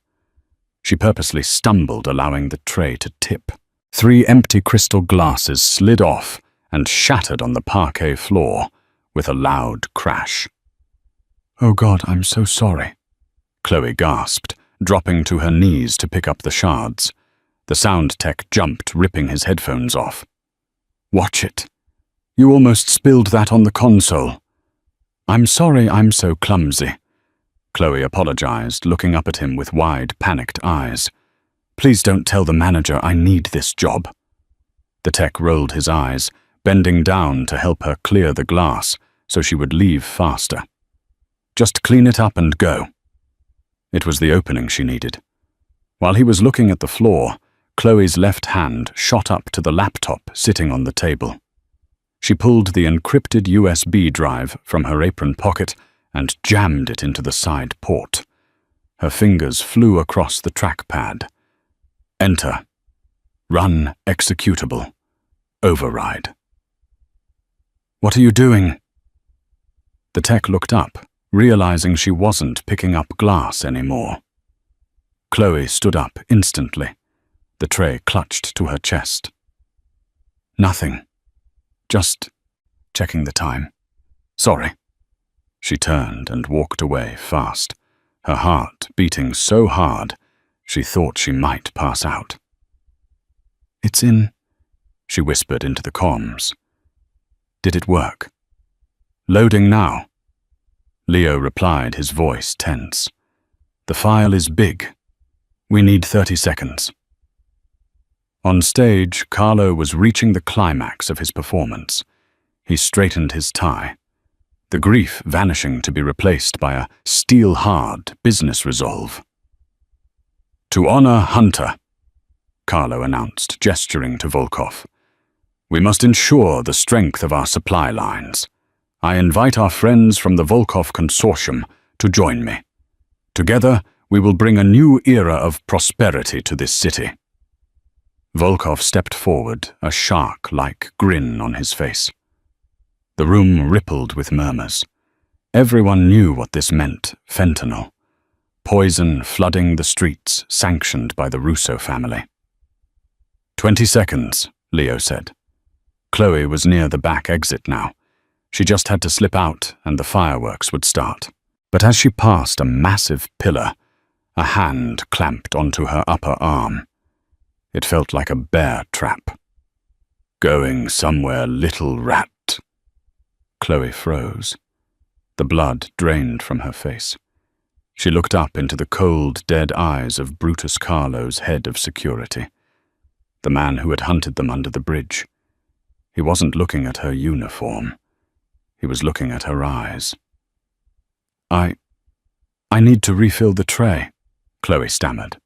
She purposely stumbled, allowing the tray to tip. 3 empty crystal glasses slid off and shattered on the parquet floor with a loud crash. "Oh God, I'm so sorry," Chloe gasped, dropping to her knees to pick up the shards. The sound tech jumped, ripping his headphones off. "Watch it. You almost spilled that on the console." "I'm sorry I'm so clumsy," Chloe apologized, looking up at him with wide, panicked eyes. "Please don't tell the manager I need this job." The tech rolled his eyes, bending down to help her clear the glass so she would leave faster. "Just clean it up and go." It was the opening she needed. While he was looking at the floor, Chloe's left hand shot up to the laptop sitting on the table. She pulled the encrypted USB drive from her apron pocket and jammed it into the side port. Her fingers flew across the trackpad. Enter. Run executable. Override. "What are you doing?" The tech looked up, realizing she wasn't picking up glass anymore. Chloe stood up instantly, the tray clutched to her chest. Nothing. Just checking the time. Sorry. She turned and walked away fast, her heart beating so hard she thought she might pass out. It's in, she whispered into the comms. Did it work? Loading now. Leo replied, his voice tense. The file is big. We need 30 seconds. On stage, Carlo was reaching the climax of his performance. He straightened his tie, the grief vanishing to be replaced by a steel-hard business resolve. To honor Hunter, Carlo announced, gesturing to Volkov. We must ensure the strength of our supply lines. I invite our friends from the Volkov Consortium to join me. Together, we will bring a new era of prosperity to this city. Volkov stepped forward, a shark-like grin on his face. The room rippled with murmurs. Everyone knew what this meant: fentanyl. Poison flooding the streets, sanctioned by the Russo family. 20 seconds, Leo said. Chloe was near the back exit now. She just had to slip out and the fireworks would start. But as she passed a massive pillar, a hand clamped onto her upper arm. It felt like a bear trap. Going somewhere, little rat. Chloe froze. The blood drained from her face. She looked up into the cold, dead eyes of Brutus Carlo's head of security, the man who had hunted them under the bridge. He wasn't looking at her uniform. He was looking at her eyes. I need to refill the tray, Chloe stammered.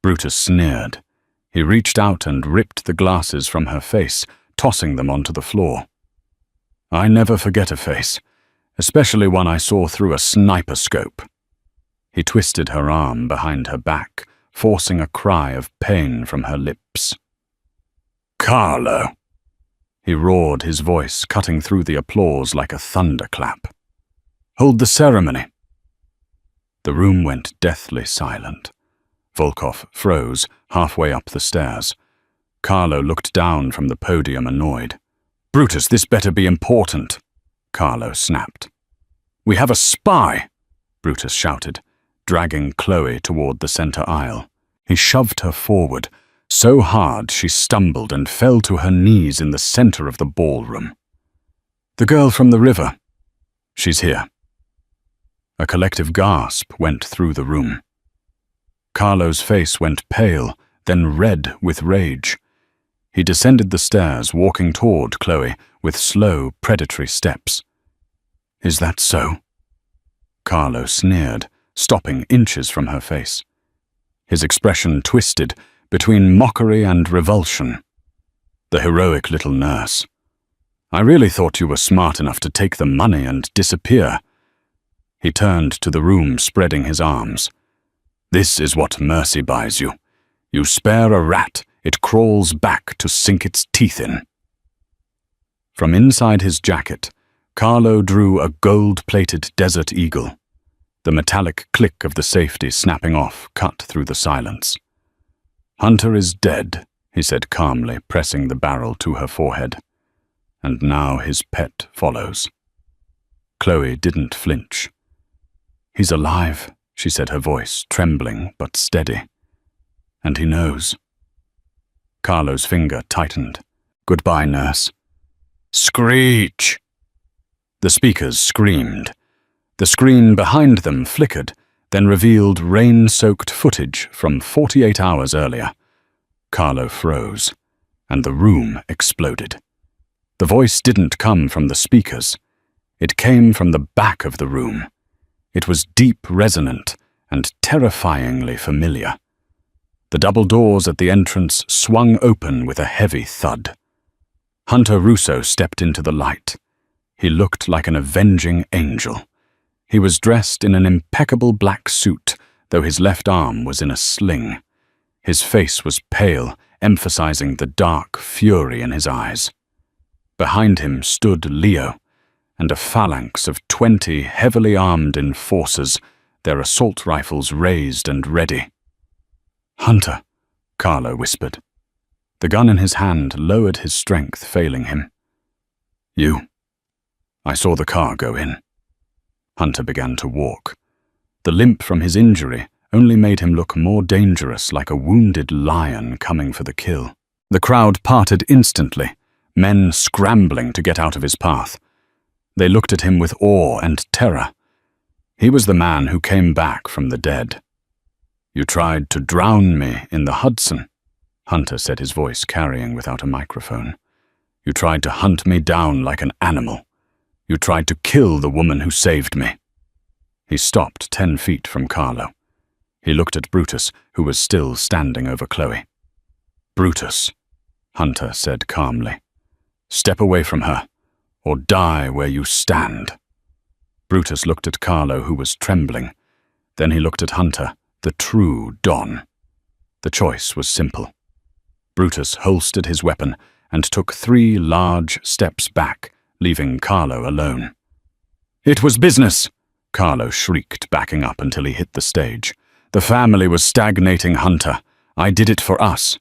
Brutus sneered. He reached out and ripped the glasses from her face, tossing them onto the floor. I never forget a face, especially one I saw through a sniper scope. He twisted her arm behind her back, forcing a cry of pain from her lips. Carlo! He roared, his voice cutting through the applause like a thunderclap. Hold the ceremony. The room went deathly silent. Volkov froze halfway up the stairs. Carlo looked down from the podium, annoyed. Brutus, this better be important, Carlo snapped. We have a spy, Brutus shouted, dragging Chloe toward the center aisle. He shoved her forward, so hard she stumbled and fell to her knees in the center of the ballroom. The girl from the river. She's here. A collective gasp went through the room. Carlo's face went pale, then red with rage. He descended the stairs, walking toward Chloe with slow, predatory steps. Is that so? Carlo sneered, stopping inches from her face. His expression twisted between mockery and revulsion. The heroic little nurse. I really thought you were smart enough to take the money and disappear. He turned to the room, spreading his arms. This is what mercy buys you. You spare a rat, it crawls back to sink its teeth in. From inside his jacket, Carlo drew a gold-plated Desert Eagle. The metallic click of the safety snapping off cut through the silence. Hunter is dead, he said calmly, pressing the barrel to her forehead. And now his pet follows. Chloe didn't flinch. He's alive, she said, her voice trembling but steady. And he knows. Carlo's finger tightened. Goodbye, nurse. Screech! The speakers screamed. The screen behind them flickered, then revealed rain-soaked footage from 48 hours earlier. Carlo froze, and the room exploded. The voice didn't come from the speakers. It came from the back of the room. It was deep resonant and terrifyingly familiar. The double doors at the entrance swung open with a heavy thud. Hunter Russo stepped into the light. He looked like an avenging angel. He was dressed in an impeccable black suit, though his left arm was in a sling. His face was pale, emphasizing the dark fury in his eyes. Behind him stood Leo, and a phalanx of 20 heavily armed enforcers, their assault rifles raised and ready. "Hunter," Carlo whispered. The gun in his hand lowered his strength, failing him. "You." "I saw the car go in." Hunter began to walk. The limp from his injury only made him look more dangerous, like a wounded lion coming for the kill. The crowd parted instantly, men scrambling to get out of his path. They looked at him with awe and terror. He was the man who came back from the dead. "You tried to drown me in the Hudson," Hunter said, his voice carrying without a microphone. "You tried to hunt me down like an animal. You tried to kill the woman who saved me." He stopped 10 feet from Carlo. He looked at Brutus, who was still standing over Chloe. "Brutus," Hunter said calmly, "step away from her, or die where you stand." Brutus looked at Carlo, who was trembling. Then he looked at Hunter, the true Don. The choice was simple. Brutus holstered his weapon and took 3 large steps back, leaving Carlo alone. "It was business," Carlo shrieked, backing up until he hit the stage. "The family was stagnating, Hunter. I did it for us."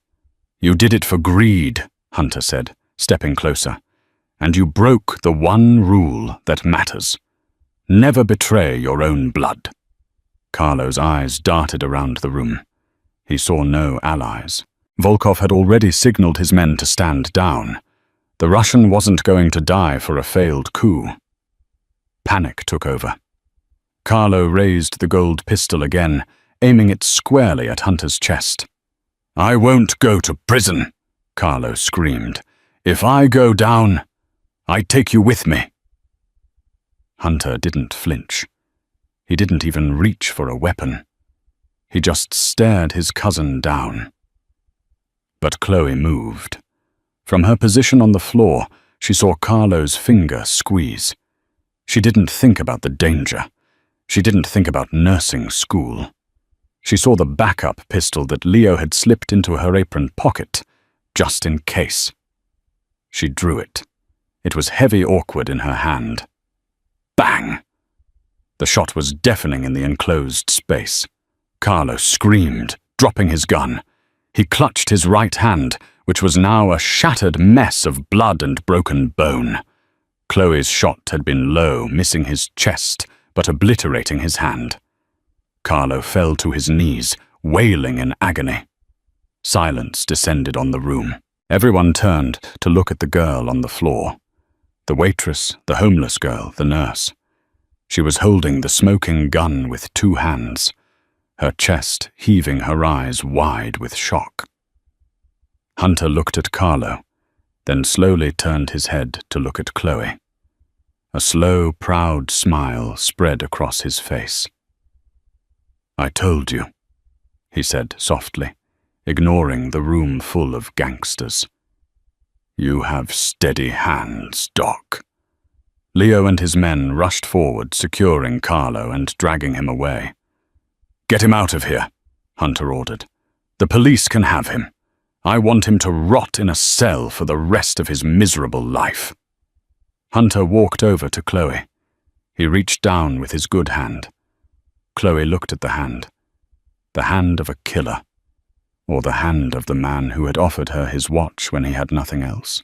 "You did it for greed," Hunter said, stepping closer. "And you broke the one rule that matters. Never betray your own blood." Carlo's eyes darted around the room. He saw no allies. Volkov had already signaled his men to stand down. The Russian wasn't going to die for a failed coup. Panic took over. Carlo raised the gold pistol again, aiming it squarely at Hunter's chest. "I won't go to prison," Carlo screamed. "If I go down, I take you with me." Hunter didn't flinch. He didn't even reach for a weapon. He just stared his cousin down. But Chloe moved. From her position on the floor, she saw Carlo's finger squeeze. She didn't think about the danger. She didn't think about nursing school. She saw the backup pistol that Leo had slipped into her apron pocket, just in case. She drew it. It was heavy, awkward in her hand. Bang! The shot was deafening in the enclosed space. Carlo screamed, dropping his gun. He clutched his right hand, which was now a shattered mess of blood and broken bone. Chloe's shot had been low, missing his chest, but obliterating his hand. Carlo fell to his knees, wailing in agony. Silence descended on the room. Everyone turned to look at the girl on the floor. The waitress, the homeless girl, the nurse. She was holding the smoking gun with 2 hands, her chest heaving, her eyes wide with shock. Hunter looked at Carlo, then slowly turned his head to look at Chloe. A slow, proud smile spread across his face. "I told you," he said softly, ignoring the room full of gangsters. "You have steady hands, Doc." Leo and his men rushed forward, securing Carlo and dragging him away. "Get him out of here," Hunter ordered. "The police can have him. I want him to rot in a cell for the rest of his miserable life." Hunter walked over to Chloe. He reached down with his good hand. Chloe looked at the hand of a killer, or the hand of the man who had offered her his watch when he had nothing else.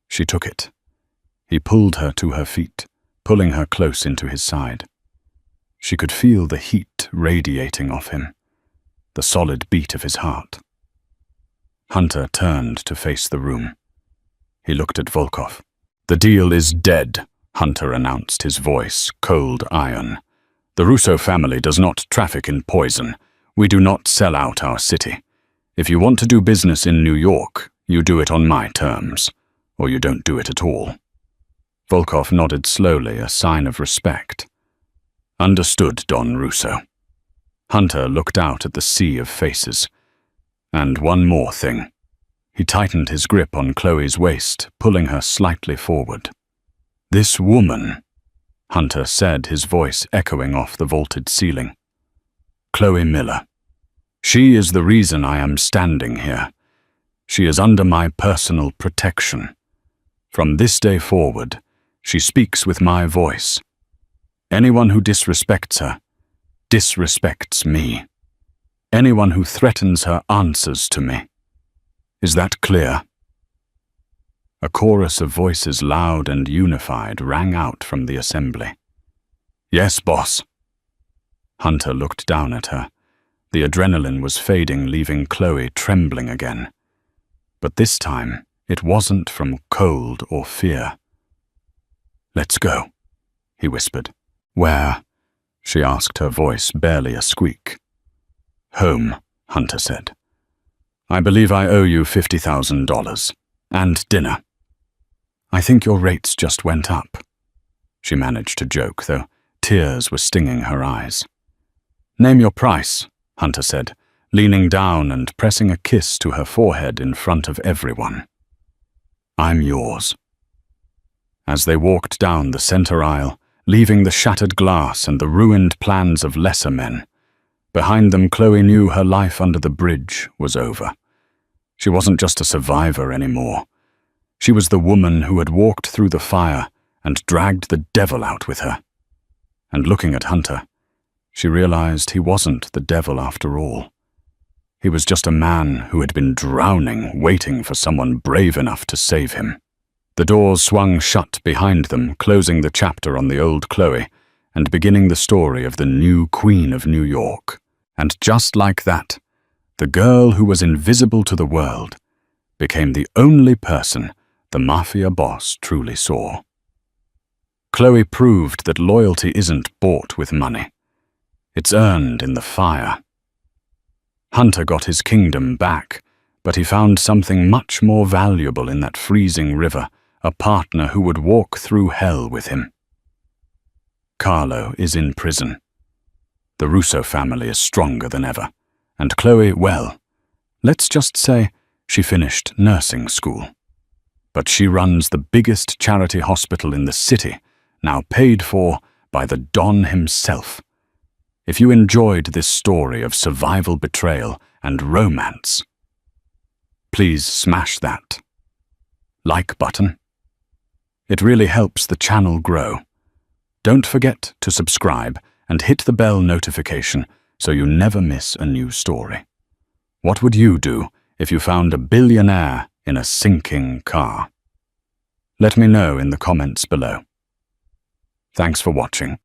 She took it. He pulled her to her feet, pulling her close into his side. She could feel the heat radiating off him, the solid beat of his heart. Hunter turned to face the room. He looked at Volkov. "The deal is dead," Hunter announced, his voice cold iron. "The Russo family does not traffic in poison. We do not sell out our city. If you want to do business in New York, you do it on my terms, or you don't do it at all." Volkov nodded slowly, a sign of respect. "Understood, Don Russo." Hunter looked out at the sea of faces. "And one more thing." He tightened his grip on Chloe's waist, pulling her slightly forward. "This woman," Hunter said, his voice echoing off the vaulted ceiling. "Chloe Miller. She is the reason I am standing here. She is under my personal protection. From this day forward, she speaks with my voice. Anyone who disrespects her, disrespects me. Anyone who threatens her answers to me. Is that clear?" A chorus of voices, loud and unified, rang out from the assembly. "Yes, boss." Hunter looked down at her. The adrenaline was fading, leaving Chloe trembling again. But this time, it wasn't from cold or fear. "Let's go," he whispered. "Where?" she asked, her voice barely a squeak. "Home," Hunter said. "I believe I owe you $50,000. And dinner." "I think your rates just went up," she managed to joke, though tears were stinging her eyes. "Name your price," Hunter said, leaning down and pressing a kiss to her forehead in front of everyone. "I'm yours." As they walked down the center aisle, leaving the shattered glass and the ruined plans of lesser men, behind them Chloe knew her life under the bridge was over. She wasn't just a survivor anymore. She was the woman who had walked through the fire and dragged the devil out with her. And looking at Hunter, she realized he wasn't the devil after all. He was just a man who had been drowning, waiting for someone brave enough to save him. The doors swung shut behind them, closing the chapter on the old Chloe and beginning the story of the new Queen of New York. And just like that, the girl who was invisible to the world became the only person the Mafia Boss truly saw. Chloe proved that loyalty isn't bought with money. It's earned in the fire. Hunter got his kingdom back, but he found something much more valuable in that freezing river, a partner who would walk through hell with him. Carlo is in prison. The Russo family is stronger than ever, and Chloe, well, let's just say she finished nursing school. But she runs the biggest charity hospital in the city, now paid for by the Don himself. If you enjoyed this story of survival, betrayal, and romance, please smash that like button. It really helps the channel grow. Don't forget to subscribe and hit the bell notification so you never miss a new story. What would you do if you found a billionaire in a sinking car? Let me know in the comments below. Thanks for watching.